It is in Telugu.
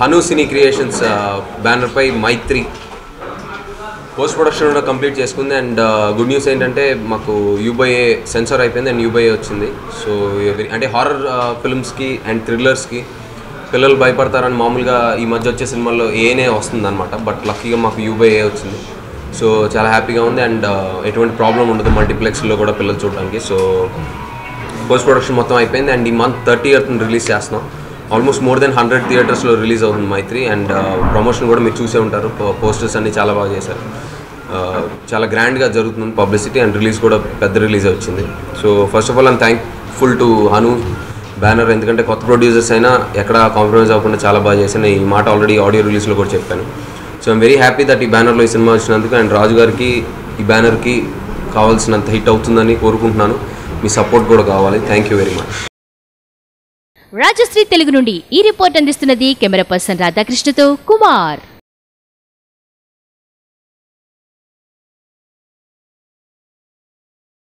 హను సినీ క్రియేషన్స్ బ్యానర్ పై మైత్రి పోస్ట్ ప్రొడక్షన్ కూడా కంప్లీట్ చేసుకుంది. అండ్ గుడ్ న్యూస్ ఏంటంటే మాకు యూబైఏ సెన్సార్ అయిపోయింది అండ్ యూబైఏ వచ్చింది. సో అంటే హారర్ ఫిల్మ్స్కి అండ్ థ్రిల్లర్స్కి పిల్లలు భయపడతారని మామూలుగా ఈ మధ్య వచ్చే సినిమాల్లో ఏనే వస్తుంది అనమాట. బట్ లక్కీగా మాకు యూబైఏ వచ్చింది. సో చాలా హ్యాపీగా ఉంది. అండ్ ఎటువంటి ప్రాబ్లం ఉండదు మల్టీప్లెక్స్లో కూడా పిల్లలు చూడడానికి. సో పోస్ట్ ప్రొడక్షన్ మొత్తం అయిపోయింది. అండ్ ఈ మంత్ 30th రిలీజ్ చేస్తున్నాం. ఆల్మోస్ట్ మోర్ దెన్ 100 థియేటర్స్లో రిలీజ్ అవుతుంది మైత్రి. అండ్ ప్రమోషన్ కూడా మీరు చూసే ఉంటారు. పోస్టర్స్ అన్నీ చాలా బాగా చేశారు. చాలా గ్రాండ్గా జరుగుతుంది పబ్లిసిటీ. అండ్ రిలీజ్ కూడా పెద్ద రిలీజ్ వచ్చింది. So first of all I'm thankful to Hanu banner. ఎందుకంటే కొత్త ప్రొడ్యూసర్స్ అయినా ఎక్కడ కాంప్రమైజ్ అవ్వకుండా చాలా బాగా చేశాను. ఈ మాట ఆల్రెడీ ఆడియో రిలీజ్లో కూడా చెప్పాను. So I'm very happy that ఈ బ్యానర్లో ఈ సినిమా వచ్చినందుకు. అండ్ రాజు గారికి ఈ బ్యానర్కి కావాల్సినంత హిట్ అవుతుందని కోరుకుంటున్నాను. మీ సపోర్ట్ కూడా కావాలి. Thank you very much. Rajashree Telugu నుండి ఈ రిపోర్ట్ అందిస్తున్నది కెమెరా పర్సన్ రాధాకృష్ణతో కుమార్.